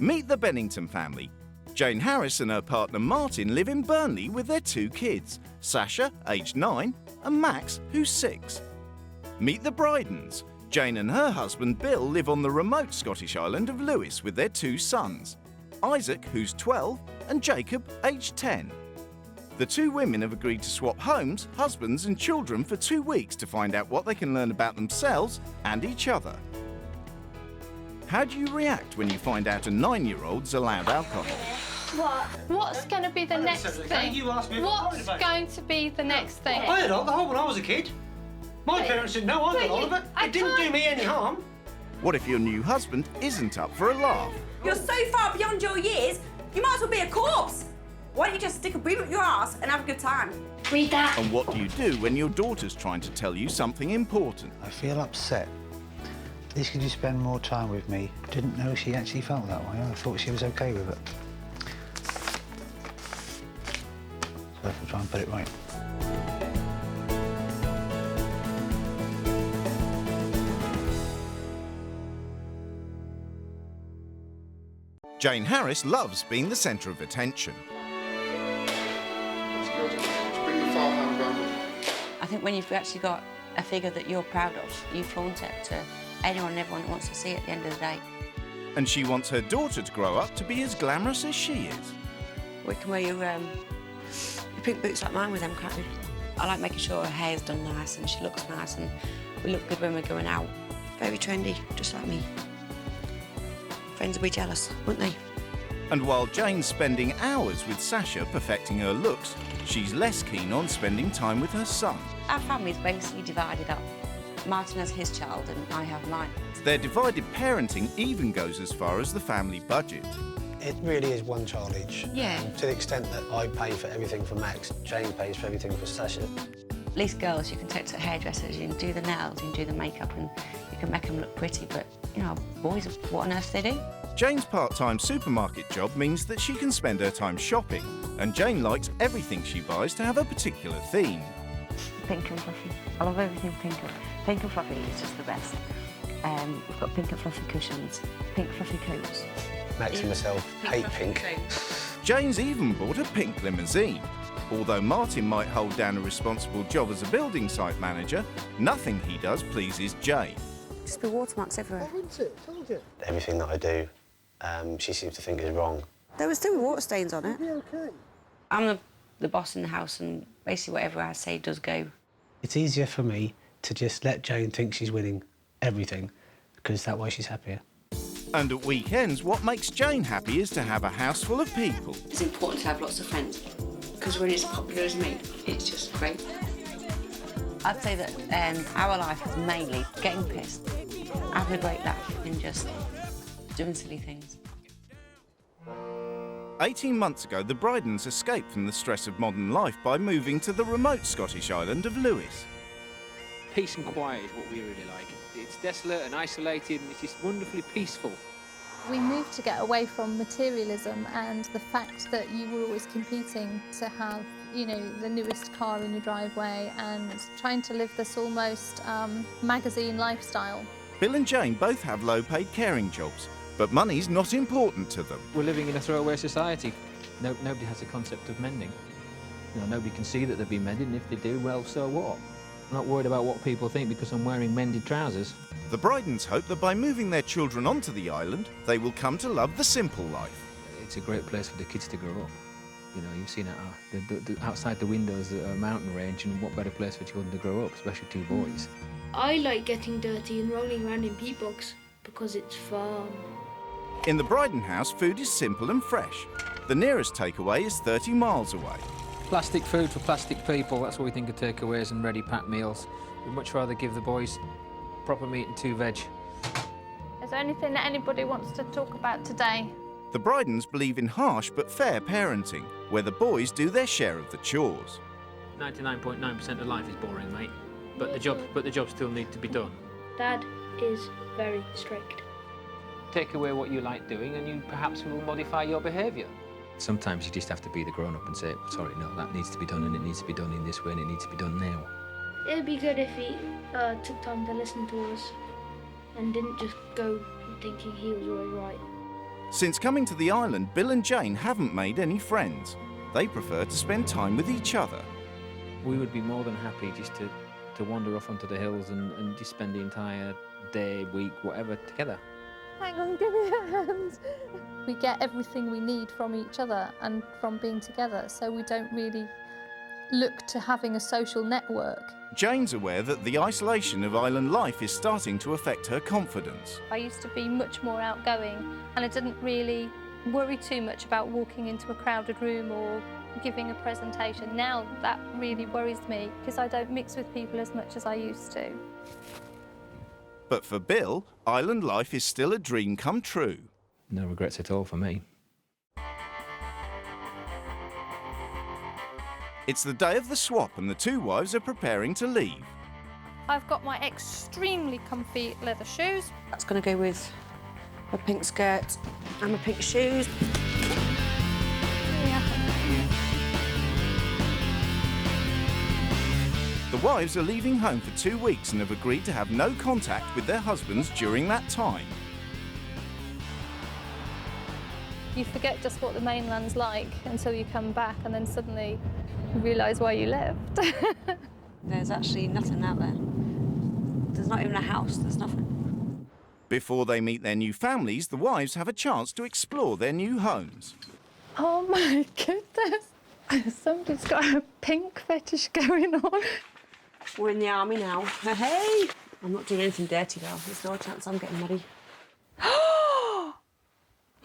Meet the Bennington family. Jane Harris and her partner Martin live in Burnley with their 2 kids, Sasha, aged 9, and Max, who's 6. Meet the Bridens. Jane and her husband Bill live on the remote Scottish island of Lewis with their 2 sons, Isaac, who's 12, and Jacob, aged 10. The 2 women have agreed to swap homes, husbands and children for 2 weeks to find out what they can learn about themselves and each other. How do you react when you find out a 9-year-old's allowed alcohol? What? What's going to be the next thing? You asked me What's going to be the next thing? I had alcohol when I was a kid. My parents didn't know I got hold of it. It didn't do me any harm. What if your new husband isn't up for a laugh? You're so far beyond your years, you might as well be a corpse. Why don't you just stick a broom up your ass and have a good time? Read that. And what do you do when your daughter's trying to tell you something important? I feel upset. Please could you spend more time with me? Didn't know she actually felt that way. I thought she was okay with it. So I'll try and put it right. Jane Harris loves being the centre of attention. I think when you've actually got a figure that you're proud of, you flaunt it to anyone and everyone that wants to see it at the end of the day. And she wants her daughter to grow up to be as glamorous as she is. We can wear your pink boots like mine with them, can't we? I like making sure her hair's done nice and she looks nice and we look good when we're going out. Very trendy, just like me. Friends would be jealous, wouldn't they? And while Jane's spending hours with Sasha perfecting her looks, she's less keen on spending time with her son. Our family's basically divided up. Martin has his child and I have mine. Their divided parenting even goes as far as the family budget. It really is one child each. Yeah. To the extent that I pay for everything for Max, Jane pays for everything for Sasha. At least girls, you can take to hairdressers, you can do the nails, you can do the makeup and you can make them look pretty, but, you know, boys, what on earth do they do? Jane's part-time supermarket job means that she can spend her time shopping, and Jane likes everything she buys to have a particular theme. Pink and fluffy. I love everything pink. Pink and fluffy is just the best. We've got pink and fluffy cushions, pink fluffy coats. Max and myself hate pink. Jane's even bought a pink limousine. Although Martin might hold down a responsible job as a building site manager, nothing he does pleases Jane. Just be watermarks everywhere. Everything that I do, she seems to think is wrong. There were still water stains on it. Yeah, okay. I'm the boss in the house and basically whatever I say does go. It's easier for me to just let Jane think she's winning everything, because that way she's happier. And at weekends, what makes Jane happy is to have a house full of people. It's important to have lots of friends, because when it's popular as me, it's just great. I'd say that our life is mainly getting pissed, having a great laugh and just doing silly things. 18 months ago, the Bridens escaped from the stress of modern life by moving to the remote Scottish island of Lewis. Peace and quiet is what we really like. It's desolate and isolated and it's just wonderfully peaceful. We moved to get away from materialism and the fact that you were always competing to have, you know, the newest car in your driveway and trying to live this almost magazine lifestyle. Bill and Jane both have low-paid caring jobs, but money's not important to them. We're living in a throwaway society. Nobody has a concept of mending. You know, nobody can see that they've been mended, and if they do, well, so what? I'm not worried about what people think because I'm wearing mended trousers. The Bridens hope that by moving their children onto the island, they will come to love the simple life. It's a great place for the kids to grow up. You know, you've seen it outside the windows a mountain range, and what better place for children to grow up, especially 2 boys. I like getting dirty and rolling around in peat bogs because it's fun. In the Bryden house, food is simple and fresh. The nearest takeaway is 30 miles away. Plastic food for plastic people, that's what we think of takeaways and ready-packed meals. We'd much rather give the boys proper meat and 2 veg. Is there anything that anybody wants to talk about today? The Bridens believe in harsh but fair parenting, where the boys do their share of the chores. 99.9% of life is boring, mate. But the jobs still need to be done. Dad is very strict. Take away what you like doing and you perhaps will modify your behaviour. Sometimes you just have to be the grown-up and say, sorry, no, that needs to be done and it needs to be done in this way and it needs to be done now. It'd be good if he took time to listen to us and didn't just go thinking he was always right. Since coming to the island, Bill and Jane haven't made any friends. They prefer to spend time with each other. We would be more than happy just to wander off onto the hills and just spend the entire day, week, whatever, together. Hang on, give me a hand. We get everything we need from each other and from being together, so we don't really look to having a social network. Jane's aware that the isolation of island life is starting to affect her confidence. I used to be much more outgoing, and I didn't really worry too much about walking into a crowded room or giving a presentation. Now that really worries me because I don't mix with people as much as I used to. But for Bill, island life is still a dream come true. No regrets at all for me. It's the day of the swap and the two wives are preparing to leave. I've got my extremely comfy leather shoes. That's going to go with my pink skirt and my pink shoes. The wives are leaving home for 2 weeks and have agreed to have no contact with their husbands during that time. You forget just what the mainland's like until you come back, and then suddenly you realise why you left. There's actually nothing out there. There's not even a house, there's nothing. Before they meet their new families, the wives have a chance to explore their new homes. Oh my goodness. Somebody's got a pink fetish going on. We're in the army now. Hey! I'm not doing anything dirty though. There's no chance I'm getting muddy.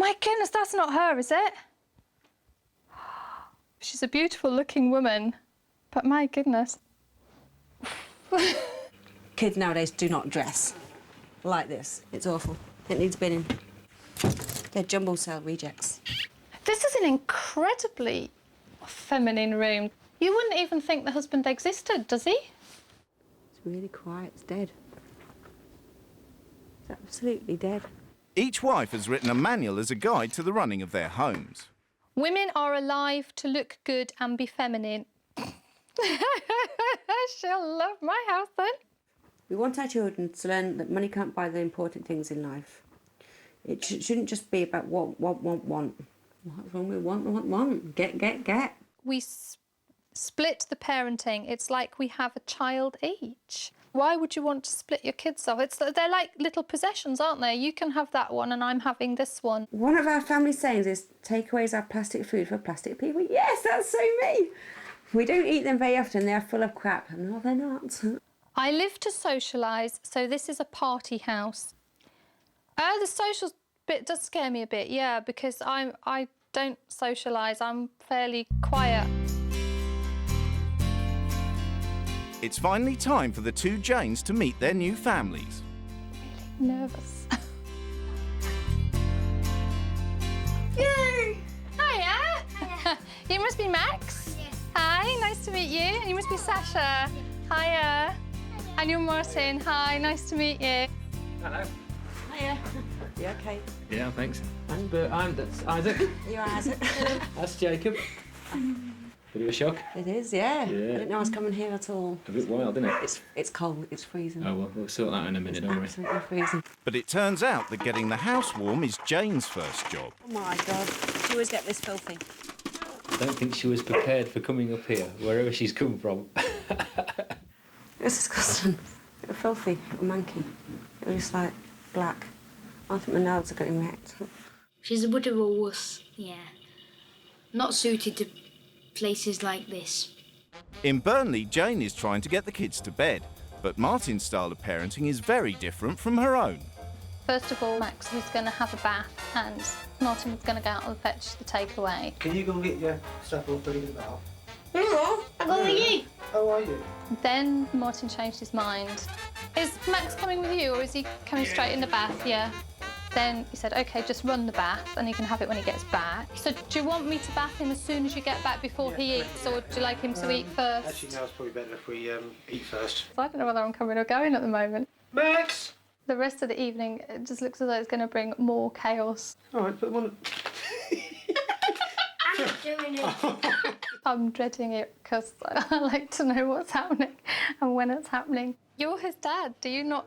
My goodness, that's not her, is it? She's a beautiful looking woman, but my goodness. Kids nowadays do not dress like this. It's awful. It needs binning. They're jumbo cell rejects. This is an incredibly feminine room. You wouldn't even think the husband existed, does he? It's really quiet. It's dead. It's absolutely dead. Each wife has written a manual as a guide to the running of their homes. Women are alive to look good and be feminine. She'll love my house then. We want our children to learn that money can't buy the important things in life. It shouldn't just be about want. What's wrong with want? Get. We split the parenting. It's like we have a child each. Why would you want to split your kids off? They're like little possessions, aren't they? You can have that one and I'm having this one. One of our family sayings is, takeaways are plastic food for plastic people. Yes, that's so me. We don't eat them very often. They're full of crap. No, they're not. I live to socialise, so this is a party house. The social bit does scare me a bit, yeah, because I don't socialise. I'm fairly quiet. It's finally time for the two Janes to meet their new families. Really nervous. Yay! Hiya! Hiya. You must be Max? Yes. Hi, nice to meet you. You must be Sasha. Hiya. And you're Martin. Hi, nice to meet you. Hello. Hiya. You okay? Yeah, thanks. That's Isaac. You're Isaac. That's Jacob. Bit of a shock. It is, yeah. Yeah. I didn't know I was coming here at all. A bit wild, isn't it? It's cold. It's freezing. Oh, well, we'll sort that in a minute, don't worry. Absolutely freezing. But it turns out that getting the house warm is Jane's first job. Oh my God. She always get this filthy. I don't think she was prepared for coming up here, wherever she's come from. It's disgusting. It was filthy. It was manky. It was like black. I think my nails are getting wrecked. She's a bit of a wuss, yeah. Not suited to places like this. In Burnley, Jane is trying to get the kids to bed, but Martin's style of parenting is very different from her own. First of all, Max was going to have a bath and Martin was going to go out and fetch the takeaway. Can you go and get your stuff all ready to go? Hello, I'm over you. How are you? Then Martin changed his mind. Is Max coming with you or is he coming straight in the bath? Yeah. Then he said, OK, just run the bath and he can have it when he gets back. So do you want me to bath him as soon as you get back before he eats, or do you like him to eat first? Actually, no, it's probably better if we eat first. I don't know whether I'm coming or going at the moment. Max! The rest of the evening, it just looks as though it's going to bring more chaos. All right, put them on. I'm not doing it. I'm dreading it because I like to know what's happening and when it's happening. You're his dad. Do you not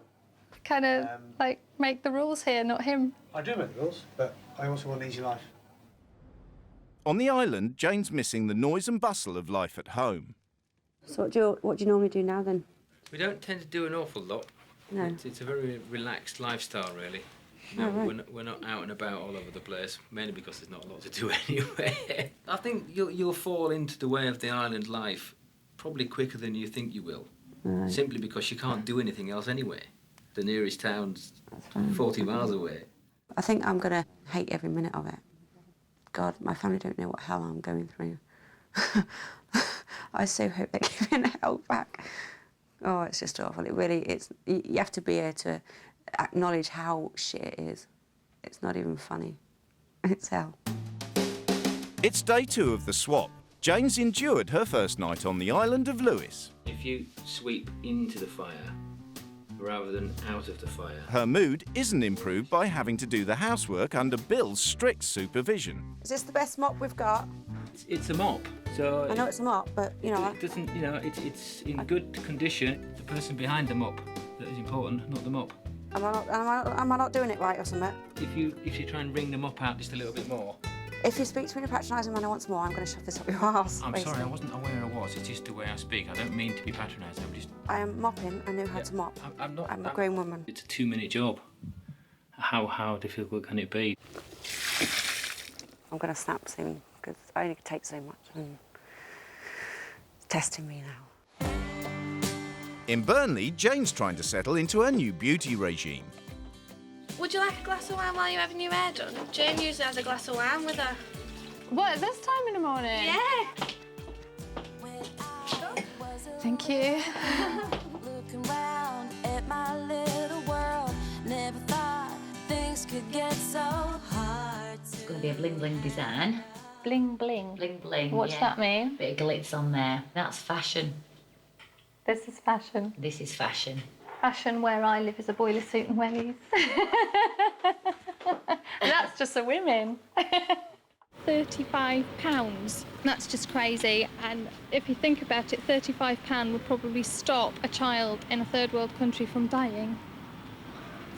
kind of like make the rules here, not him. I do make the rules, but I also want an easy life. On the island, Jane's missing the noise and bustle of life at home. So what do you normally do now then? We don't tend to do an awful lot. No. It's a very relaxed lifestyle, really. No, we're not out and about all over the place, mainly because there's not a lot to do anyway. I think you'll fall into the way of the island life probably quicker than you think you will, simply because you can't do anything else anyway. The nearest town's 40 miles away. I think I'm going to hate every minute of it. God, my family don't know what hell I'm going through. I so hope they're giving help back. Oh, it's just awful. It really is. You have to be able to acknowledge how shit it is. It's not even funny. It's hell. It's day 2 of the swap. Jane's endured her first night on the island of Lewis. If you sweep into the fire rather than out of the fire. Her mood isn't improved by having to do the housework under Bill's strict supervision. Is this the best mop we've got? It's a mop, so I know it's a mop, but you know. it doesn't. You know, it's in good condition. The person behind the mop that is important, not the mop. Am I not doing it right or something? If you try and wring the mop out just a little bit more. If you speak to me in a patronising manner once more, I'm going to shove this up your arse. I'm basically. sorry, I wasn't aware I was. It's just the way I speak. I don't mean to be patronising. I'm just. I am mopping. I know how to mop. I'm not. I'm a grown woman. It's a 2-minute job. How difficult can it be? I'm going to snap soon because I only take so much. And it's testing me now. In Burnley, Jane's trying to settle into her new beauty regime. Would you like a glass of wine while you're having your hair done? Jane usually has a glass of wine with her. What, this time in the morning? Yeah. Thank you. Looking round at my little world, never thought things could get so hard. It's going to be a bling bling design. Bling bling. Bling bling. What's that mean? Bit of glitz on there. That's fashion. This is fashion. This is fashion. Fashion where I live is a boiler suit and wellies. That's just for women. £35. That's just crazy. And if you think about it, £35 would probably stop a child in a third world country from dying.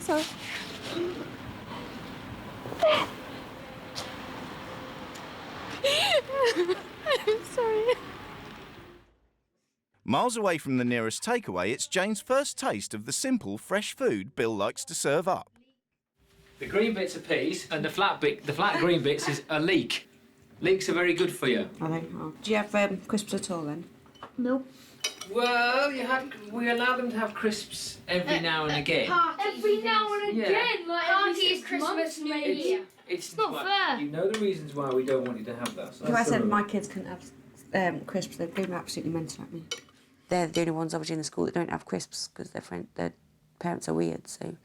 So. I'm sorry. Miles away from the nearest takeaway, it's Jane's first taste of the simple, fresh food Bill likes to serve up. The green bits are peas, and the flat green bits is a leek. Leeks are very good for you. Are they? Oh. Do you have crisps at all then? Nope. Well, we allow them to have crisps every now and again. Every now and again, like Parties, Christmas, New Year. It's not fair. You know the reasons why we don't want you to have that. So If I said my kids couldn't have crisps, they'd be absolutely mental at me. They're the only ones obviously in the school that don't have crisps because their parents are weird. So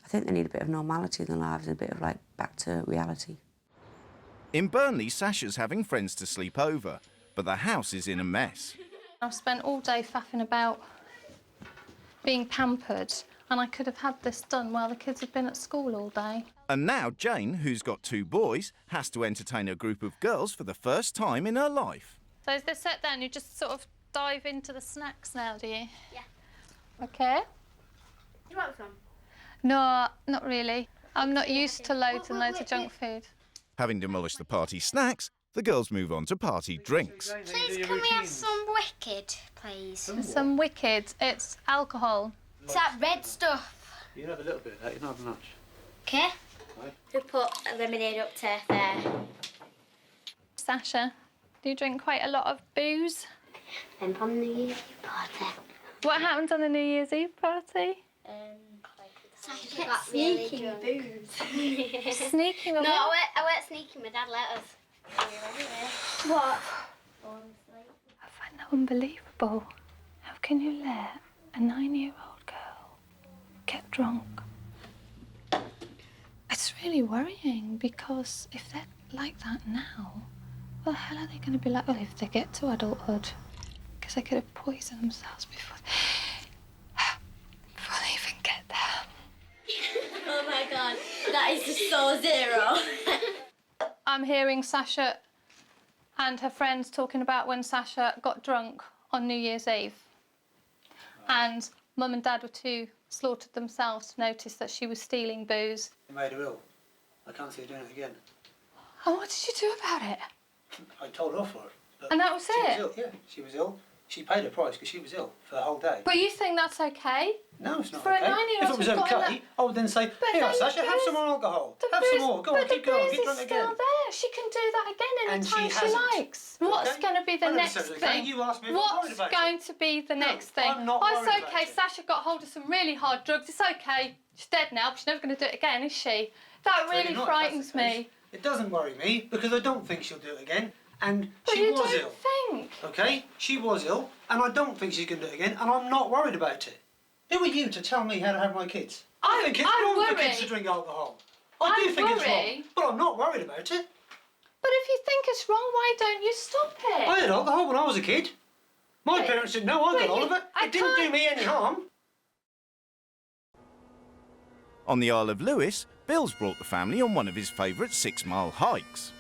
I think they need a bit of normality in their lives and a bit of like back to reality. In Burnley, Sasha's having friends to sleep over, but the house is in a mess. I've spent all day faffing about being pampered, and I could have had this done while the kids have been at school all day. And now Jane, who's got 2 boys, has to entertain a group of girls for the first time in her life. So is this set down? You just sort of dive into the snacks now, do you? Yeah. OK. You want some? No, not really. I'm not used to loads and loads of junk food. Having demolished the party snacks, the girls move on to party drinks. Please, can we have some Wicked, please? Some Wicked. It's alcohol. It's that red stuff. You can have a little bit of that, you don't have much. OK. We put a lemonade up to there. Sasha, do you drink quite a lot of booze? And on the New Year's Eve party. What happens on the New Year's Eve party? Sasha got sneaking booze. Sneaking away? No, I weren't sneaking. My dad let us. What? I find that unbelievable. How can you let a 9-year-old girl get drunk? It's really worrying because if they're like that now, what the hell are they going to be like? Well, if they get to adulthood, because they could have poisoned themselves before they even get there. Oh my God, that is just so zero. I'm hearing Sasha and her friends talking about when Sasha got drunk on New Year's Eve. And Mum and Dad were too slaughtered themselves to notice that she was stealing booze. It made her ill. I can't see her doing it again. And what did you do about it? I told her off for it. But And that was she it? Was ill. Yeah, she was ill. She paid her price because she was ill for the whole day. But you think that's okay? No, it's not For okay. a 9-year-old If it was who's got okay, I would then say, here, Sasha, have some more alcohol. Have some more. Go on, keep going. Get drunk again. Still there. She can do that again And anytime she she hasn't. likes. What's Okay. going to be the I never next said it was thing? okay. You asked me if I was worried What's about going to be the next thing? I'm not Oh, worried it's about okay. it. Sasha got hold of some really hard drugs. It's okay. She's dead now, but she's never going to do it again, is she? That really not, frightens me. It doesn't worry me because I don't think she'll do it again. And But she you was don't ill. think. Okay? She was ill, and I don't think she's going to do it again, and I'm not worried about it. Who are you to tell me how to have my kids? I think it's wrong for kids to drink alcohol. I do think it's wrong, but I'm not worried about it. But if you think it's wrong, why don't you stop it? I had alcohol when I was a kid. My But- parents didn't know I got but all you- of it. I It didn't do can't- me any harm. On the Isle of Lewis, Bill's brought the family on one of his favourite 6-mile hikes.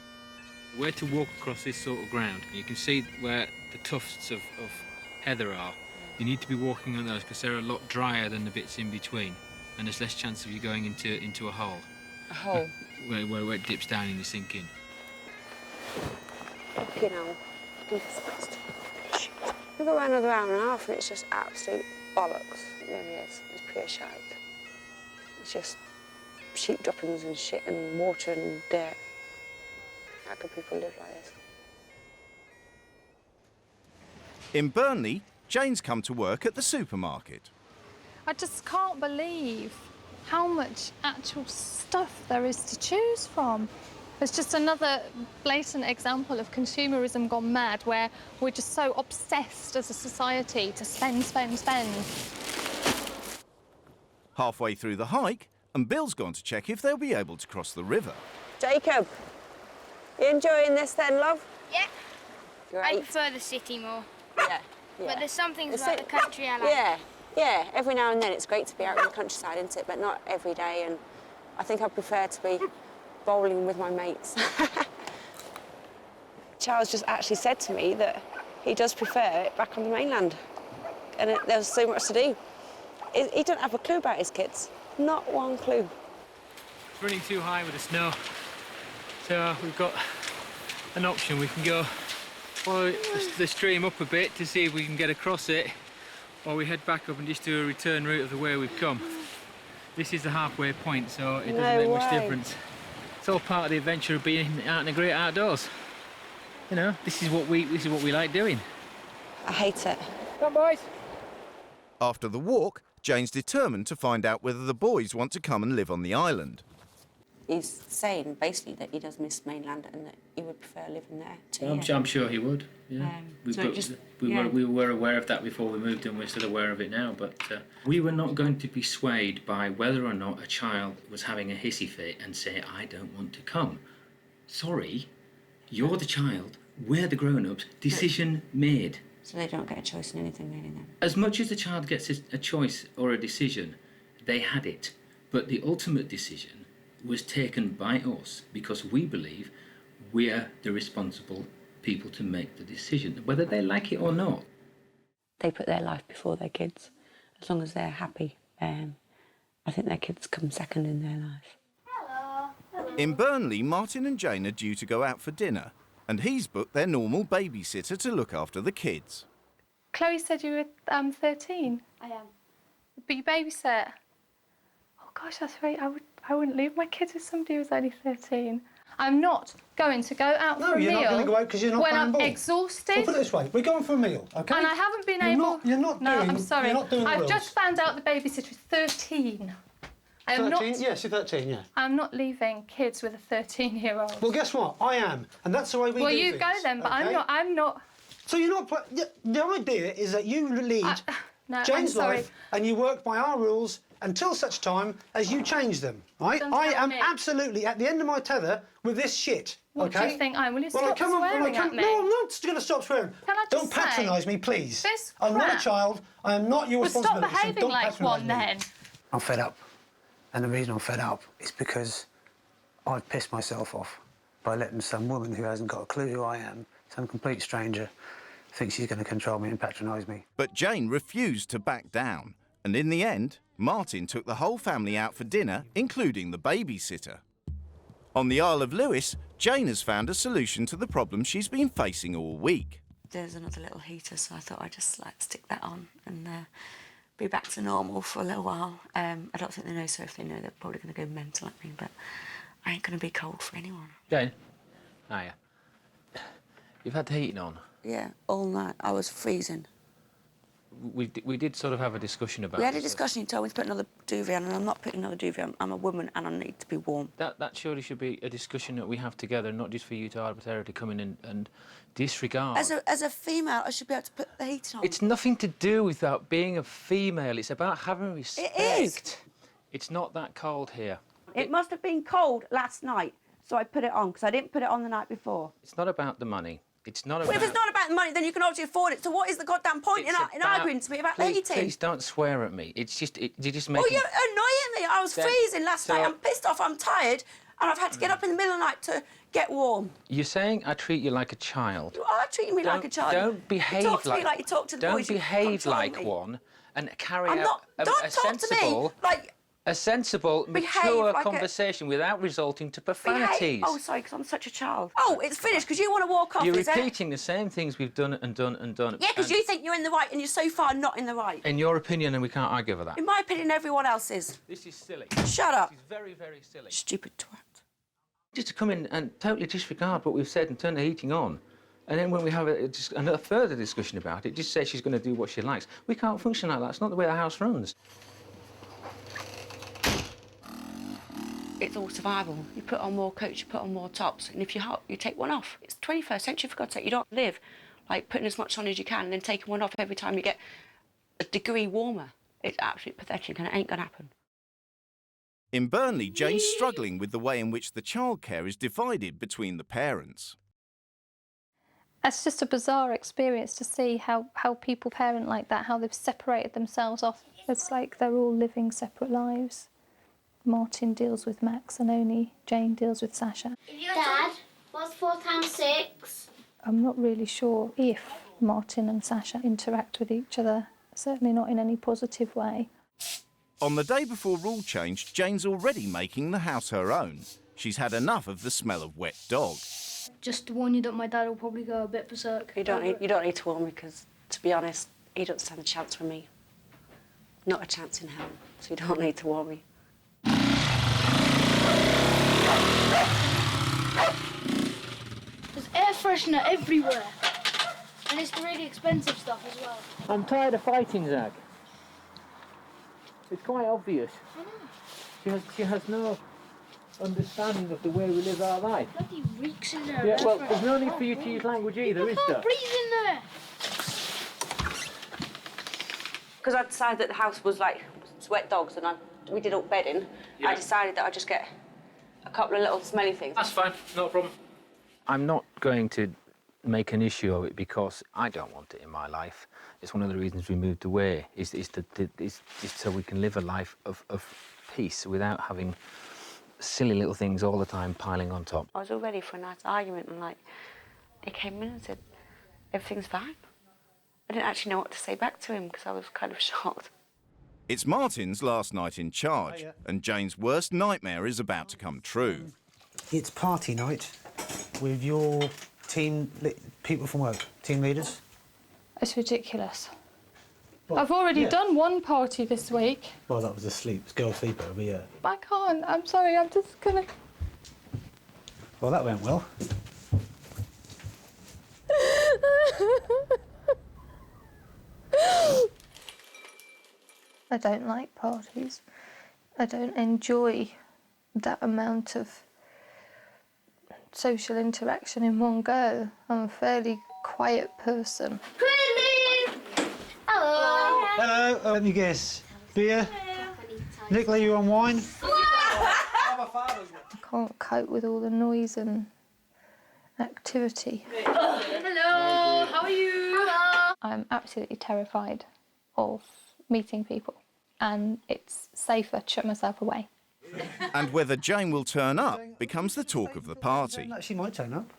Where to walk across this sort of ground, you can see where the tufts of heather are. You need to be walking on those because they're a lot drier than the bits in between, and there's less chance of you going into a hole. A hole? Where it dips down and you sink in. You know, we go around another hour and a half and it's just absolute bollocks. It really is. It's pure shite. It's just sheep droppings and shit and water and dirt. How can people live like this? In Burnley, Jane's come to work at the supermarket. I just can't believe how much actual stuff there is to choose from. It's just another blatant example of consumerism gone mad, where we're just so obsessed as a society to spend, spend, spend. Halfway through the hike, and Bill's gone to check if they'll be able to cross the river. Jacob, you enjoying this then, love? Yeah. Great. I prefer the city more. Yeah. But there's some things It's about the country I like. Yeah, yeah. Every now and then it's great to be out in the countryside, isn't it? But not every day. And I think I prefer to be bowling with my mates. Charles just actually said to me that he does prefer it back on the mainland, and there's so much to do. He don't have a clue about his kids. Not one clue. It's running too high with the snow, so we've got an option. We can go follow the stream up a bit to see if we can get across it, or we head back up and just do a return route of the way we've come. This is the halfway point, so it doesn't make much difference. It's all part of the adventure of being out in the great outdoors. You know, this is what we like doing. I hate it. Come on, boys. After the walk, Jane's determined to find out whether the boys want to come and live on the island. He's saying basically that he does miss mainland and that he would prefer living there too. I'm sure he would. Yeah, we were aware of that before we moved, and we're still aware of it now. But we were not going to be swayed by whether or not a child was having a hissy fit and say, "I don't want to come." Sorry, you're the child. We're the grown-ups. Decision made. So they don't get a choice in anything really then? As much as the child gets a choice or a decision, they had it. But the ultimate decision was taken by us because we believe we're the responsible people to make the decision, whether they like it or not. They put their life before their kids. As long as they're happy, I think their kids come second in their life. In Burnley, Martin and Jane are due to go out for dinner, and he's booked their normal babysitter to look after the kids. Chloe said you were 13. I am. But you babysit. Oh gosh, that's right. I wouldn't leave my kids with somebody who's only 13. I'm not going to go out for a meal. No, you're not going to go out because you're not when playing I'm ball. exhausted. Well, put it this way, we're going for a meal, OK? And I haven't been You're able... You're not no, doing... I'm sorry. You're not doing the I've rules. just found out the babysitter is 13. I am 13? not... Yes, you're 13, yeah. I'm not leaving kids with a 13-year-old. Well, guess what? I am, and that's the way we do Well, you things, go then, but okay? I'm not... So you're not... The idea is that you lead No, Jane's I'm sorry. life, and you work by our rules until such time as you change them, right? Don't I tell am me. absolutely at the end of my tether with this shit, What okay? do you think I am? Will you Well, stop swearing at me? No, I'm not going to stop swearing. Can I just Don't patronise say, me, please. this I'm not a crap- child. I am not your Well, stop responsibility. so behaving don't like patronise one me. then. I'm fed up. And the reason I'm fed up is because I've pissed myself off by letting some woman who hasn't got a clue who I am, some complete stranger, think she's going to control me and patronise me. But Jane refused to back down, And in the end, Martin took the whole family out for dinner, including the babysitter. On the Isle of Lewis, Jane has found a solution to the problem she's been facing all week. There's another little heater, so I thought I'd just stick that on and be back to normal for a little while. I don't think they know, so if they know, they're probably going to go mental at me, but I ain't going to be cold for anyone. Jane? Hiya. You've had the heating on? Yeah, all night. I was freezing. We did sort of have a discussion about We had a discussion, you told me to put another duvet on, and I'm not putting another duvet on. I'm a woman and I need to be warm. That surely should be a discussion that we have together, not just for you to arbitrarily come in and disregard. As a female, I should be able to put the heating on. It's nothing to do with that being a female. It's about having respect. It is. It's not that cold here. It must have been cold last night, so I put it on, because I didn't put it on the night before. It's not about the money. It's not about... Well, if it's not about the money, then you can obviously afford it. So what is the goddamn point in arguing to me about the heating? Please don't swear at me. It's just... you're just making... Oh, you're annoying me. I was freezing last night. I'm pissed off. I'm tired. And I've had to get up in the middle of the night to get warm. You're saying I treat you like a child. You are treating me like a child. Don't behave you talk to me like you talk to the boys. Don't behave like one and carry out a sensible... A sensible, mature conversation without resorting to profanities. Oh, sorry, because I'm such a child. Oh, it's finished because you want to walk off, You're repeating the same things we've done and done and done. Yeah, because you think you're in the right and you're so far not in the right. In your opinion, and we can't argue over that. In my opinion, everyone else is. This is silly. Shut up. This is very, very silly. Stupid twat. Just to come in and totally disregard what we've said and turn the heating on. And then when we have another further discussion about it, just say she's going to do what she likes. We can't function like that. It's not the way the house runs. It's all survival. You put on more coats, you put on more tops, and if you're hot, you take one off. It's 21st century, for God's sake. You don't live like putting as much on as you can and then taking one off every time you get a degree warmer. It's absolutely pathetic, and it ain't gonna happen. In Burnley, Jane's struggling with the way in which the childcare is divided between the parents. It's just a bizarre experience to see how people parent like that, how they've separated themselves off. It's like they're all living separate lives. Martin deals with Max and only Jane deals with Sasha. Dad, what's 4 times 6? I'm not really sure if Martin and Sasha interact with each other, certainly not in any positive way. On the day before rule change, Jane's already making the house her own. She's had enough of the smell of wet dog. Just to warn you that my dad will probably go a bit berserk. You don't need to warn me, because, to be honest, he doesn't stand a chance with me. Not a chance in hell, so you don't need to warn me. There's air freshener everywhere. And it's the really expensive stuff as well. I'm tired of fighting, Zach. It's quite obvious. She has no understanding of the way we live our life. Bloody reeks in there. Yeah, well, there's no need for you to use language either, is there? Breathe in there. Because I decided that the house was like sweat dogs, and we did up bedding. Yeah. I decided that I'd just get a couple of little smelly things. That's fine, not a problem. I'm not going to make an issue of it because I don't want it in my life. It's one of the reasons we moved away, is so we can live a life of peace without having silly little things all the time piling on top. I was all ready for a nice argument, and he came in and said, everything's fine. I didn't actually know what to say back to him because I was kind of shocked. It's Martin's last night in charge, and Jane's worst nightmare is about to come true. It's party night with your team, people from work, team leaders. It's ridiculous. Well, I've already done one party this week. Well, that was a girl sleepover, but yeah. I can't, I'm sorry, I'm just gonna... Well, that went well. I don't like parties. I don't enjoy that amount of social interaction in one go. I'm a fairly quiet person. Hello. Hello. Let me guess. Beer? Nicola, you on wine? I can't cope with all the noise and activity. Hello. How are you? Hello. I'm absolutely terrified of meeting people, and it's safer to shut myself away. And whether Jane will turn up becomes the talk of the party. She might turn up.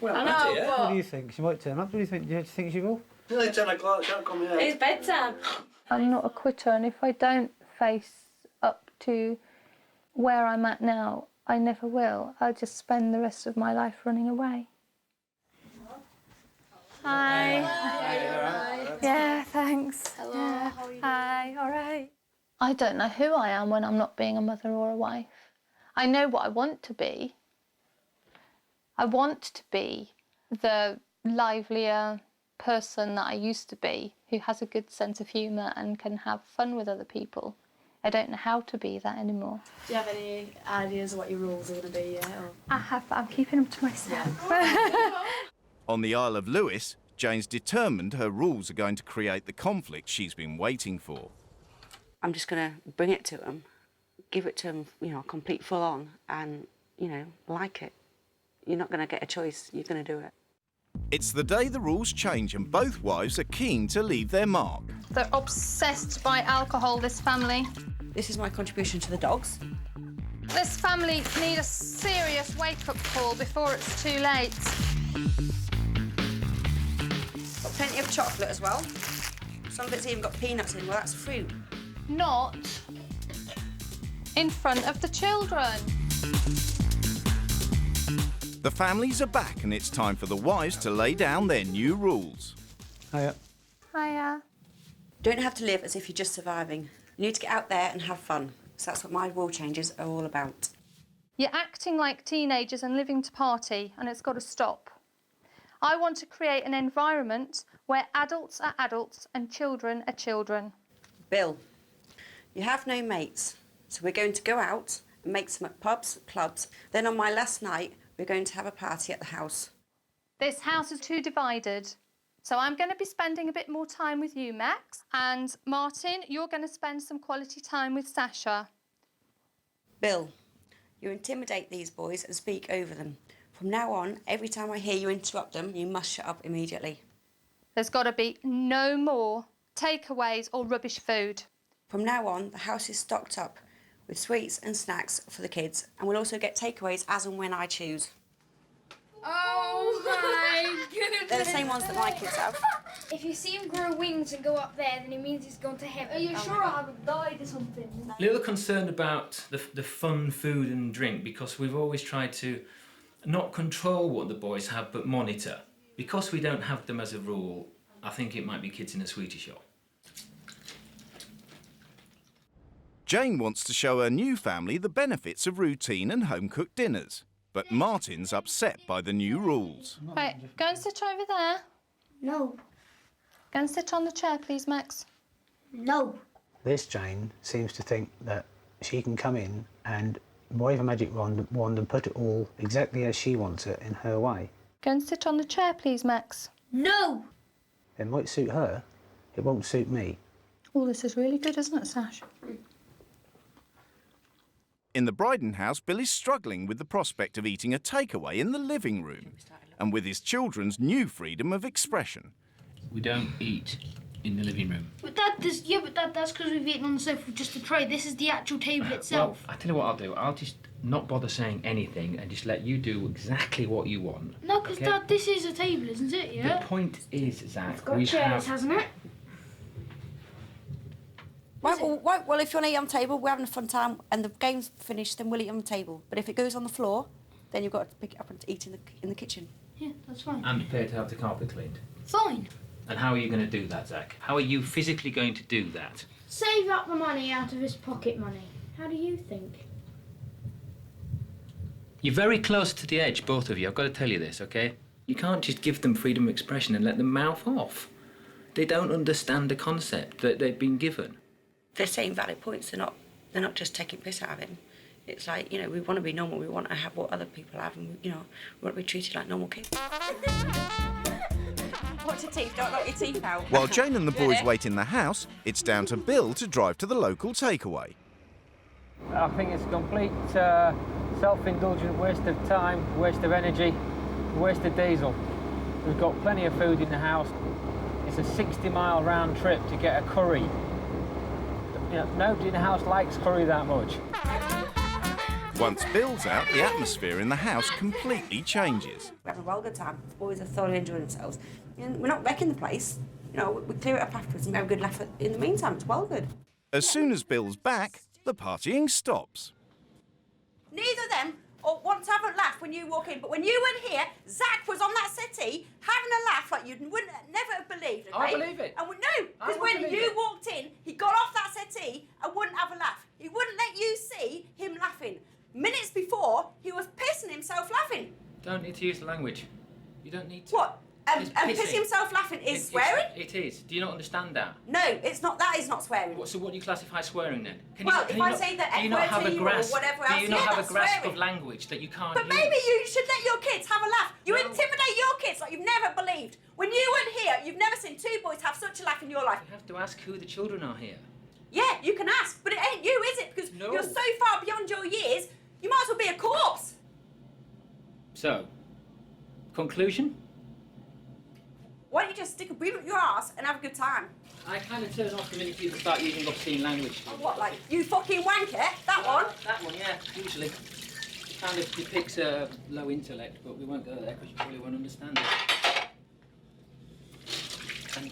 Well, I know, What do you think? She might turn up. Do you think she will? Nearly 10 o'clock, she can't come here. It's bedtime. I'm not a quitter, and if I don't face up to where I'm at now, I never will. I'll just spend the rest of my life running away. Hi. Hi. Yeah, thanks. Hello, yeah. how are you? Hi, all right. I don't know who I am when I'm not being a mother or a wife. I know what I want to be. I want to be the livelier person that I used to be, who has a good sense of humour and can have fun with other people. I don't know how to be that anymore. Do you have any ideas of what your rules are going to be yet? Or? I have, but I'm keeping them to myself. On the Isle of Lewis, Jane's determined her rules are going to create the conflict she's been waiting for. I'm just going to bring it to them, give it to them, you know, complete full on, and, you know, like it. You're not going to get a choice, you're going to do it. It's the day the rules change and both wives are keen to leave their mark. They're obsessed by alcohol, this family. This is my contribution to the dogs. This family need a serious wake-up call before it's too late. Got plenty of chocolate as well. Some of it's even got peanuts in. Well, that's fruit. Not in front of the children. The families are back and it's time for the wives to lay down their new rules. Hiya. Hiya. Don't have to live as if you're just surviving. You need to get out there and have fun. So that's what my rule changes are all about. You're acting like teenagers and living to party, and it's got to stop. I want to create an environment where adults are adults and children are children. Bill, you have no mates, so we're going to go out and make some at pubs, clubs. Then on my last night, we're going to have a party at the house. This house is too divided. So I'm going to be spending a bit more time with you, Max. And Martin, you're going to spend some quality time with Sasha. Bill, you intimidate these boys and speak over them. From now on, every time I hear you interrupt them, you must shut up immediately. There's got to be no more takeaways or rubbish food. From now on, the house is stocked up with sweets and snacks for the kids, and we'll also get takeaways as and when I choose. Oh my goodness. They're the same ones that my kids have. If you see him grow wings and go up there, then it means he's gone to heaven. Are you sure I haven't died or something? A little concerned about the fun food and drink, because we've always tried to not control what the boys have but monitor. Because we don't have them as a rule, I think it might be kids in a sweetie shop. Jane wants to show her new family the benefits of routine and home-cooked dinners. But Martin's upset by the new rules. Right, go and sit over there. No. Go and sit on the chair, please, Max. No. This Jane seems to think that she can come in and wave a magic wand and put it all exactly as she wants it in her way. Go and sit on the chair, please, Max. No. It might suit her, it won't suit me. Oh, this is really good, isn't it, Sash? In the Bridens house, Bill is struggling with the prospect of eating a takeaway in the living room and with his children's new freedom of expression. We don't eat in the living room. But that's because we've eaten on the sofa with just a tray. This is the actual table itself. Well, I tell you what I'll do. I'll just not bother saying anything and just let you do exactly what you want. No, because Dad, this is a table, isn't it? Yeah. The point is, Zach, It's got chairs, hasn't it? Right, well, if you want to eat on the table, we're having a fun time, and the game's finished, then we'll eat on the table. But if it goes on the floor, then you've got to pick it up and eat in the kitchen. Yeah, that's fine. I'm prepared to have the carpet cleaned. Fine. And how are you going to do that, Zach? How are you physically going to do that? Save up the money out of his pocket money. How do you think? You're very close to the edge, both of you. I've got to tell you this, OK? You can't just give them freedom of expression and let them mouth off. They don't understand the concept that they've been given. They're saying valid points. They're not just taking piss out of him. It's like, you know, we want to be normal. We want to have what other people have, and we want to be treated like normal kids. Watch your teeth. Don't knock your teeth out. While Jane and the boys wait in the house, it's down to Bill to drive to the local takeaway. I think it's a complete self-indulgent waste of time, waste of energy, waste of diesel. We've got plenty of food in the house. It's a 60-mile round trip to get a curry. You know, nobody in the house likes curry that much. Once Bill's out, the atmosphere in the house completely changes. We're having a well good time. The boys are thoroughly enjoying themselves. And we're not wrecking the place. You know, we clear it up afterwards and we have a good laugh in the meantime. It's well good. As soon as Bill's back, the partying stops. Neither of them want to have a laugh when you walk in, but when you went here, Zach was on that settee having a laugh like you wouldn't never have believed. Okay? I believe it. And no, because when you walked in, he got off that settee and wouldn't have a laugh. He wouldn't let you see him laughing. Minutes before, he was pissing himself laughing. Don't need to use the language. You don't need to. What? And It's pissing himself laughing is swearing? It is. Do you not understand that? No, it's not. That is not swearing. So what do you classify swearing then? If I say the F word to you or whatever else, do you not have that's a grasp swearing. of language that you can't But use? maybe you should let your kids have a laugh. You intimidate your kids like you've never believed. When you weren't here, you've never seen two boys have such a laugh in your life. You have to ask who the children are here. Yeah, you can ask, but it ain't you, is it? Because you're so far beyond your years, you might as well be a corpse. So, conclusion? Why don't you just stick a breathe up your ass and have a good time? I kind of turn off the minute people start using obscene language. Oh, what, like, you fucking wanker? That one? That one, yeah, usually. It kind of depicts a low intellect, but we won't go there because you probably won't understand it. And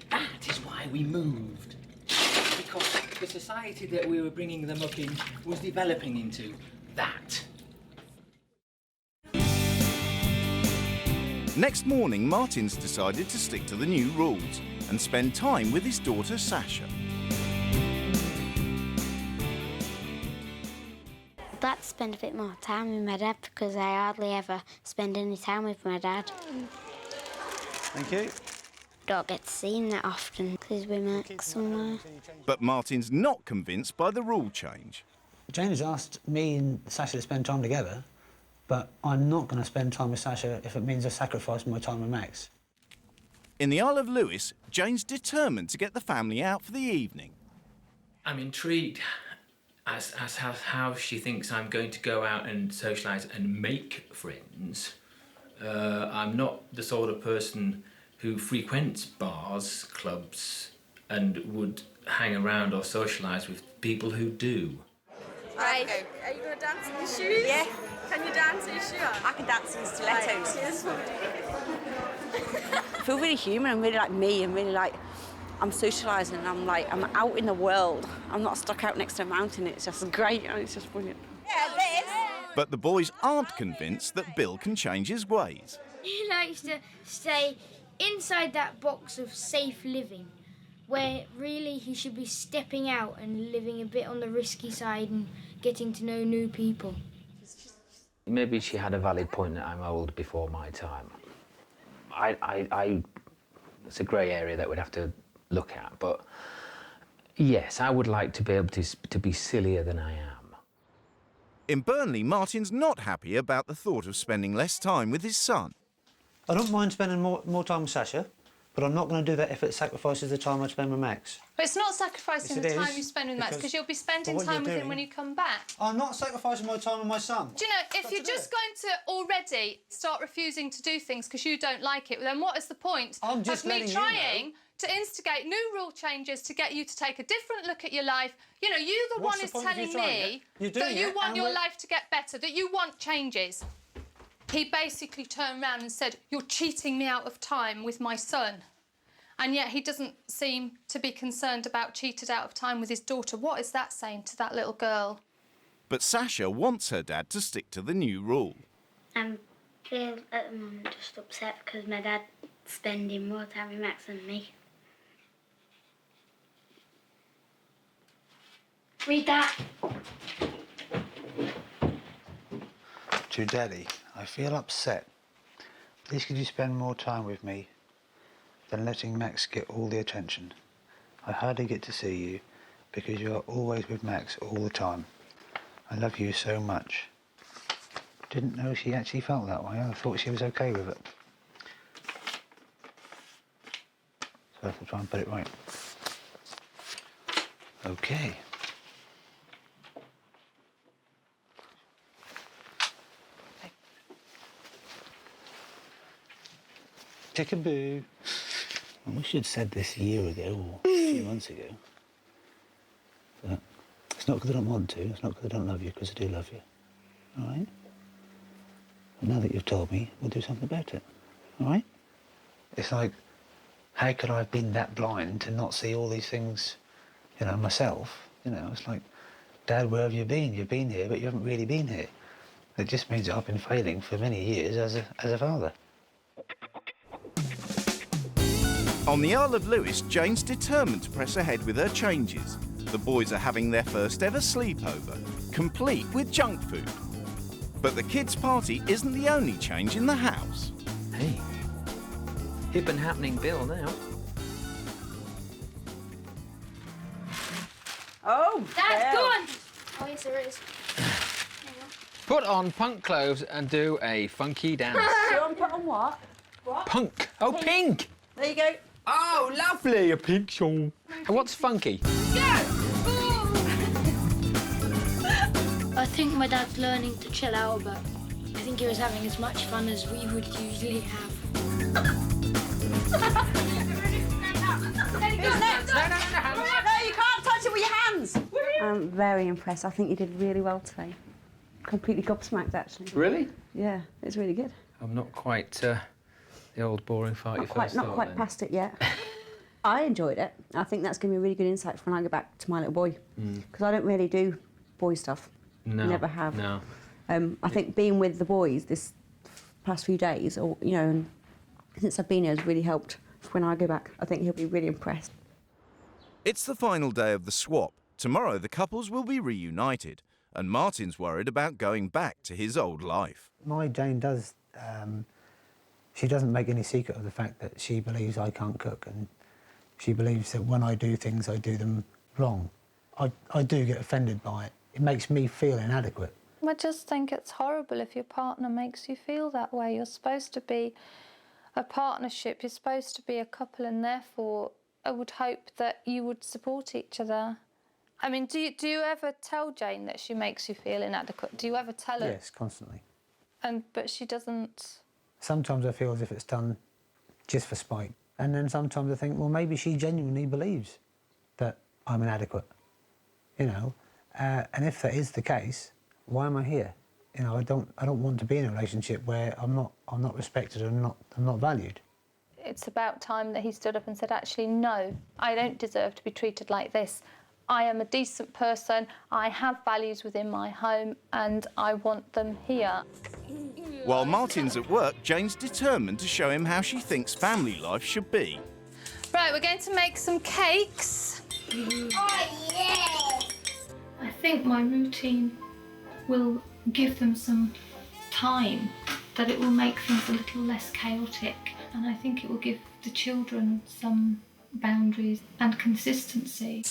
that is why we moved. Because the society that we were bringing them up in was developing into that. Next morning, Martin's decided to stick to the new rules and spend time with his daughter Sasha. I'd like to spend a bit more time with my dad because I hardly ever spend any time with my dad. Thank you. Don't get to see him that often because he's with Max somewhere. But Martin's not convinced by the rule change. Jane has asked me and Sasha to spend time together, but I'm not going to spend time with Sasha if it means I sacrifice my time with Max. In the Isle of Lewis, Jane's determined to get the family out for the evening. I'm intrigued as how she thinks I'm going to go out and socialise and make friends. I'm not the sort of person who frequents bars, clubs, and would hang around or socialise with people who do. Right, are you going to dance in your shoes? Yeah. Can you dance in your shoes? I can dance in stilettos. Right, I feel really human. I'm really like me. I'm really like, I'm socialising. I'm like, I'm out in the world. I'm not stuck out next to a mountain. It's just great. It's just brilliant. Yeah, this. But the boys aren't convinced that Bill can change his ways. He likes to stay inside that box of safe living, where really he should be stepping out and living a bit on the risky side and getting to know new people. Maybe she had a valid point that I'm old before my time. It's a grey area that we'd have to look at, but yes, I would like to be able to be sillier than I am. In Burnley, Martin's not happy about the thought of spending less time with his son. I don't mind spending more time with Sasha, but I'm not going to do that if it sacrifices the time I spend with Max. But it's not sacrificing Yes, the it time is, you spend with Max because you'll be spending what time you're with him doing- when you come back. I'm not sacrificing my time with my son. Do you know, if you're just going to already start refusing to do things because you don't like it, then what is the point I'm just of me letting you trying to instigate new rule changes to get you to take a different look at your life? You know, you're the What's one the who's point of telling you trying me it? You're that doing you it want and your we're- life to get better, that you want changes. He basically turned around and said, "You're cheating me out of time with my son." And yet he doesn't seem to be concerned about cheated out of time with his daughter. What is that saying to that little girl? But Sasha wants her dad to stick to the new rule. I feel at the moment just upset because my dad's spending more time with Max than me. Read that. To Daddy, I feel upset. Please could you spend more time with me than letting Max get all the attention. I hardly get to see you because you are always with Max all the time. I love you so much. Didn't know she actually felt that way. I thought she was okay with it. So I have to try and put it right. Okay. Tick-a-boo. I wish you'd said this a year ago or a few months ago. But it's not because I don't want to, it's not because I don't love you, because I do love you. All right? But now that you've told me, we'll do something about it. All right? It's like how could I have been that blind to not see all these things, you know, myself? You know, it's like, Dad, where have you been? You've been here, but you haven't really been here. It just means that I've been failing for many years as a father. On the Isle of Lewis, Jane's determined to press ahead with her changes. The boys are having their first ever sleepover, complete with junk food. But the kids' party isn't the only change in the house. Hey, hip and happening Bill now. Oh, Dad, go on! Oh, yes, there is. Put on punk clothes and do a funky dance. You want to put on what? What? Punk. Oh, pink. There you go. Oh, lovely, a pink shawl. And what's funky? I think my dad's learning to chill out, but I think he was having as much fun as we would usually have. Who's next? No, you can't touch it with your hands. I'm very impressed. I think you did really well today. Completely gobsmacked, actually. Really? Yeah, it's really good. I'm not quite the old boring fight you first Not thought quite then. past it yet. I enjoyed it. I think that's going to be a really good insight for when I go back to my little boy. Because I don't really do boy stuff. No. Never have. No. I think being with the boys this past few days, or you know, and since I've been here, has really helped for when I go back. I think he'll be really impressed. It's the final day of the swap. Tomorrow the couples will be reunited, and Martin's worried about going back to his old life. My Jane does, she doesn't make any secret of the fact that she believes I can't cook, and she believes that when I do things, I do them wrong. I do get offended by it. It makes me feel inadequate. I just think it's horrible if your partner makes you feel that way. You're supposed to be a partnership, you're supposed to be a couple, and therefore I would hope that you would support each other. I mean, do you ever tell Jane that she makes you feel inadequate? Do you ever tell her? Yes, constantly. But she doesn't... Sometimes I feel as if it's done just for spite. And then sometimes I think, well, maybe she genuinely believes that I'm inadequate, you know? And if that is the case, why am I here? You know, I don't want to be in a relationship where I'm not respected and I'm not valued. It's about time that he stood up and said, actually, no, I don't deserve to be treated like this. I am a decent person, I have values within my home, and I want them here. While Martin's at work, Jane's determined to show him how she thinks family life should be. Right, we're going to make some cakes. Oh, yeah! I think my routine will give them some time, that it will make things a little less chaotic, and I think it will give the children some boundaries and consistency.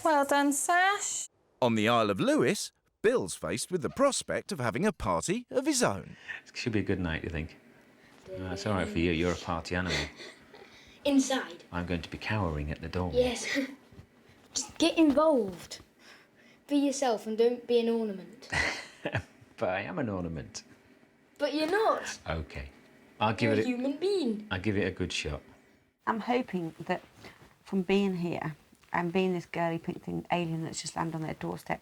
Well done, Sash. On the Isle of Lewis, Bill's faced with the prospect of having a party of his own. It should be a good night, you think? It's all right for you. You're a party animal. Inside. I'm going to be cowering at the door. Yes. Just get involved. Be yourself and don't be an ornament. But I am an ornament. But you're not. OK. I'll give You're it a human being. I'll give it a good shot. I'm hoping that from being here and being this girly pink thing alien that's just landed on their doorstep,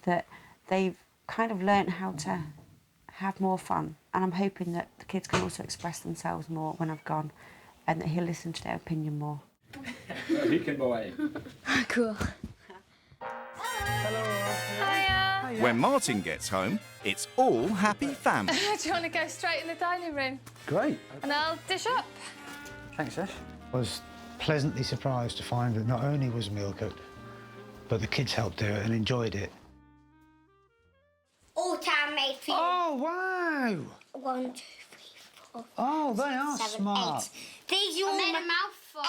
that they've kind of learnt how to have more fun. And I'm hoping that the kids can also express themselves more when I've gone, and that he'll listen to their opinion more. Beacon boy. Cool. Hiya. When Martin gets home, it's all happy family. Do you want to go straight in the dining room? Great. And I'll dish up. Thanks, Ash. I was pleasantly surprised to find that not only was the meal cooked, but the kids helped do it and enjoyed it. All time made for you. Oh, wow! 1, 2, 3, 4. Oh, they are 7, smart. 8. These all made a mouthful.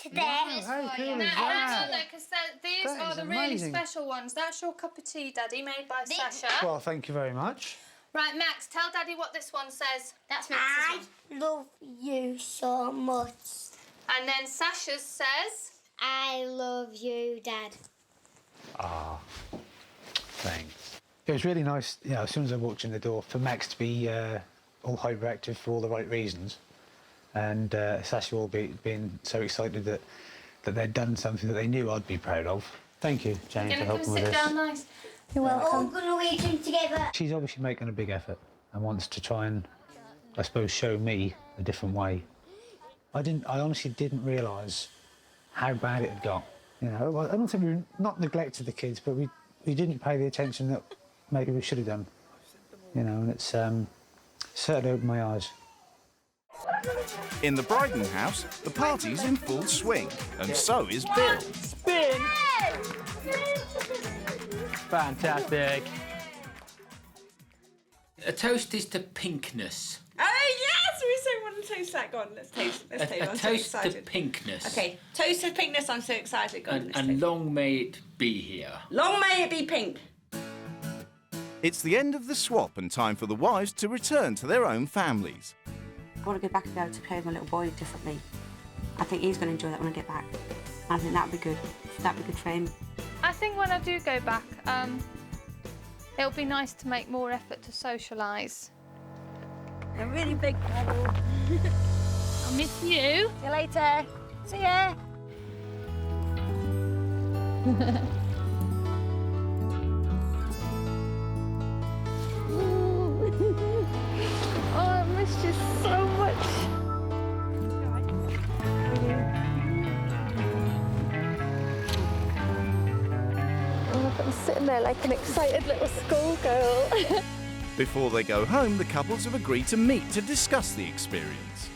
8 there. How cool is that? Because these That are is the really amazing. special ones. That's your cup of tea, Daddy, made by Sasha. Well, thank you very much. Right, Max, tell Daddy what this one says. That's Max's one. I love you so much. And then Sasha's says... I love you, Dad. Ah, thanks. It was really nice, you know, as soon as I walked in the door, for Max to be all hyperactive for all the right reasons, and Sasha all being so excited that they'd done something that they knew I'd be proud of. Thank you, Jane, for helping with sit this. down nice. You're We're all welcome. going to eat them together. She's obviously making a big effort and wants to try and, I suppose, show me a different way I honestly didn't realise how bad it had got. You know, well, I don't think we not neglected the kids, but we didn't pay the attention that maybe we should have done. You know, and it's certainly opened my eyes. In the Bridens house, the party's in full swing, and so is Bill. Spin! Fantastic. A toast is to pinkness. Oh, yes! We so want to toast that. Go on, let's taste. Let's taste. I'm so toast to excited. pinkness. Okay, toast to pinkness. I'm so excited. Go on, let's And taste. long may it be here. Long may it be pink. It's the end of the swap and time for the wives to return to their own families. I want to go back and be able to play with my little boy differently. I think he's going to enjoy that when I get back. I think that'd be good. That'd be good for him. I think when I do go back, it'll be nice to make more effort to socialise. A really big cuddle. I'll miss you. See you later. See ya. Oh, I missed you so much. Oh, I'm sitting there like an excited little schoolgirl. Before they go home, the couples have agreed to meet to discuss the experience.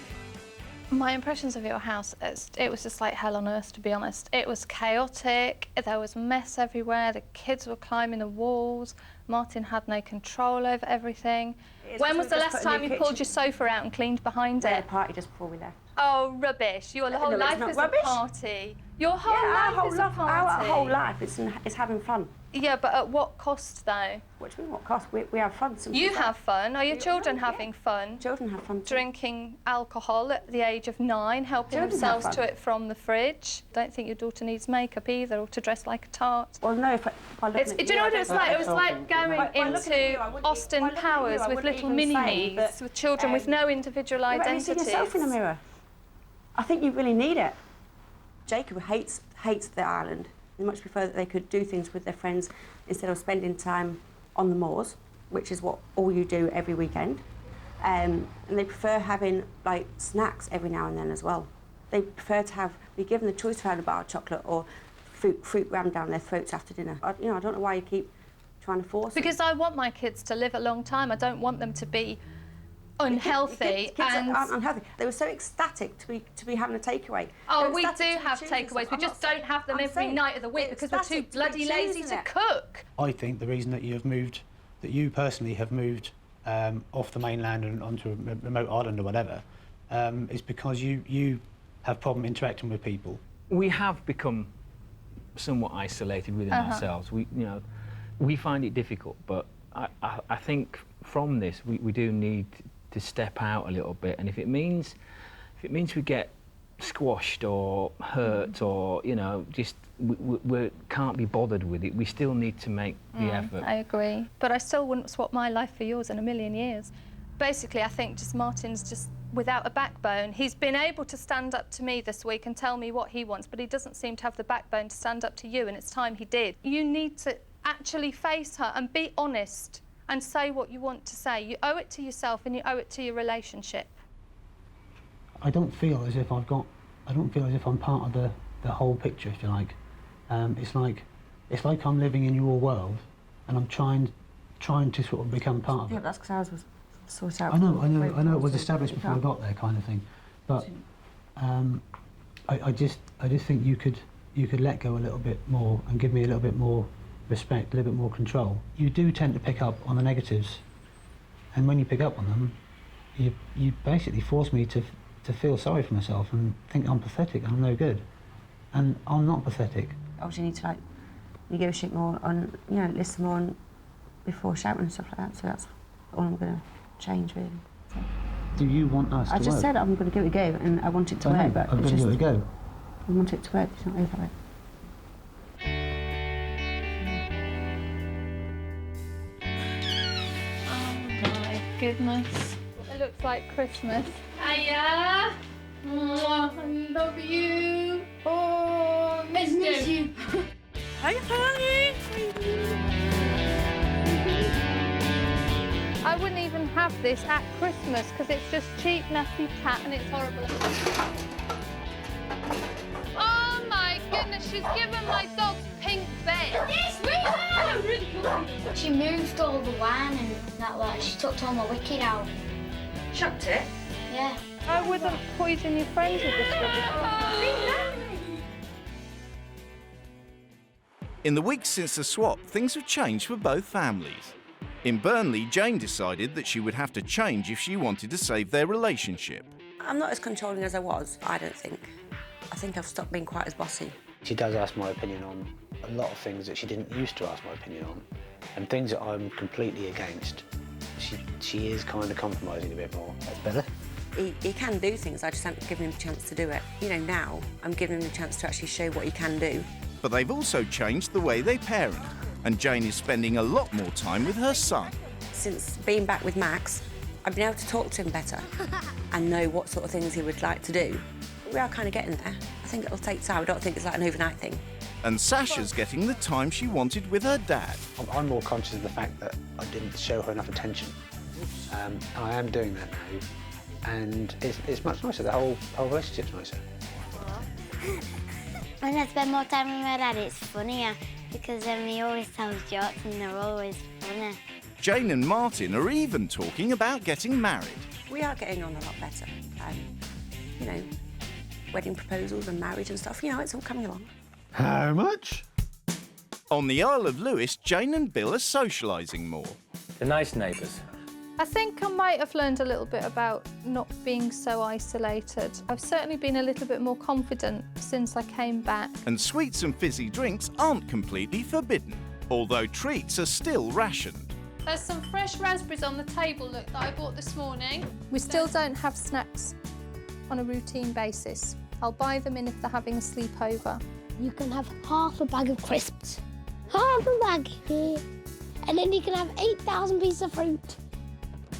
My impressions of your house, it was just like hell on earth, to be honest. It was chaotic, there was mess everywhere, the kids were climbing the walls, Martin had no control over everything. When was the last time you pulled your sofa out and cleaned behind We had it? a party just before we left. Oh, rubbish. Your whole life is rubbish. a party. Your whole Our life is a party. Our whole life is having fun. Yeah, but at what cost, though? What do you mean, what cost? We have fun. You have fun. Are your children having fun? Children have fun too. Drinking alcohol at the age of 9, helping Children have themselves fun. to it from the fridge. Don't think your daughter needs makeup either, or to dress like a tart. Well, no, if I look Do you know what it was like? It was like going By looking at you, I into wouldn't Austin by looking at you, Powers I with wouldn't little even say mini-me's, that, with children with no individual Have you identities. seen yourself in the mirror? I think you really need it. Jacob hates the island. He much prefer that they could do things with their friends instead of spending time on the moors, which is what all you do every weekend. And they prefer having like snacks every now and then as well. They prefer to be given the choice to have a bar of chocolate or fruit rammed down their throats after dinner. I don't know why you keep trying to force it. Because I want my kids to live a long time. I don't want them to be unhealthy. Kids aren't unhealthy. They were so ecstatic to be having a takeaway. Oh, we do have takeaways. We just don't have them every night of the week because we're too bloody lazy to cook. I think the reason that you personally have moved off the mainland and onto a remote island or whatever, is because you have problem interacting with people. We have become somewhat isolated within ourselves. We find it difficult, but I think from this we do need to step out a little bit, and if it means we get squashed or hurt or just we can't be bothered with it, we still need to make the effort. I agree, but I still wouldn't swap my life for yours in a million years. Basically, I think just Martin's just without a backbone. He's been able to stand up to me this week and tell me what he wants, but he doesn't seem to have the backbone to stand up to you, and it's time he did. You need to actually face her and be honest and say what you want to say. You owe it to yourself and you owe it to your relationship. I don't feel as if I'm part of the whole picture, if you like. It's like I'm living in your world and I'm trying to sort of become part of it. Yeah, that's because ours was sorted out. I know it was established before I got there, kind of thing. But I just think you could let go a little bit more and give me a little bit more respect, a little bit more control. You do tend to pick up on the negatives, and when you pick up on them, you basically force me to feel sorry for myself and think I'm pathetic and I'm no good, and I'm not pathetic. Obviously, you need to negotiate more on, listen more on before shouting and stuff like that. So that's all I'm going to change, really. So. Do you want us to work? I just said I'm going to give it a go, and I want it to work. But I'm going to give it a go. I want it to work. It's not over that way. Goodness. It looks like Christmas. Hiya! I love you. Oh, miss you. Hi. I wouldn't even have this at Christmas because it's just cheap, nasty tat and it's horrible. Oh my goodness, she's given my dog pink bed. She moved all the wine and that lot. She took all my wicked out. Chucked it? Yeah. I wouldn't poison your friends with this rubbish. In the weeks since the swap, things have changed for both families. In Burnley, Jane decided that she would have to change if she wanted to save their relationship. I'm not as controlling as I was, I don't think. I think I've stopped being quite as bossy. She does ask my opinion on a lot of things that she didn't used to ask my opinion on, and things that I'm completely against. She is kind of compromising a bit more. That's better. He can do things, I just haven't given him a chance to do it. You know, now I'm giving him the chance to actually show what he can do. But they've also changed the way they parent, and Jane is spending a lot more time with her son. Since being back with Max, I've been able to talk to him better and know what sort of things he would like to do. We are kind of getting there. I think it'll take time. I don't think it's like an overnight thing. And Sasha's getting the time she wanted with her dad. I'm more conscious of the fact that I didn't show her enough attention. I am doing that now, and it's much nicer. The whole relationship's nicer. When I spend more time with my dad, it's funnier because he always tells jokes and they're always funny. Jane and Martin are even talking about getting married. We are getting on a lot better. You know, wedding proposals and marriage and stuff, you know, it's all coming along. How much? On the Isle of Lewis, Jane and Bill are socialising more. The nice neighbours. I think I might have learned a little bit about not being so isolated. I've certainly been a little bit more confident since I came back. And sweets and fizzy drinks aren't completely forbidden, although treats are still rationed. There's some fresh raspberries on the table, look, that I bought this morning. We still don't have snacks on a routine basis. I'll buy them in if they're having a sleepover. You can have half a bag of crisps. Half a bag here. And then you can have 8,000 pieces of fruit.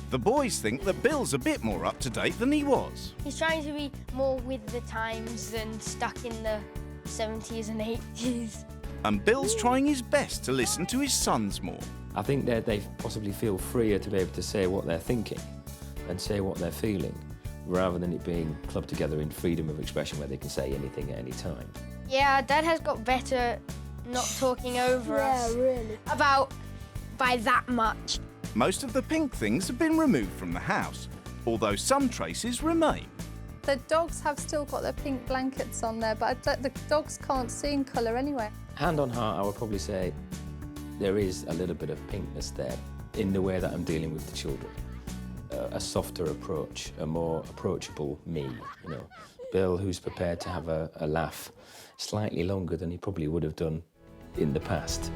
The boys think that Bill's a bit more up to date than he was. He's trying to be more with the times than stuck in the 70s and 80s. And Bill's trying his best to listen to his sons more. I think that they possibly feel freer to be able to say what they're thinking and say what they're feeling, rather than it being clubbed together in freedom of expression where they can say anything at any time. Yeah, Dad has got better not talking over us. Yeah, really. About by that much. Most of the pink things have been removed from the house, although some traces remain. The dogs have still got their pink blankets on there, but the dogs can't see in colour anyway. Hand on heart, I would probably say there is a little bit of pinkness there in the way that I'm dealing with the children. A softer approach, a more approachable me, you know. Bill, who's prepared to have a laugh slightly longer than he probably would have done in the past.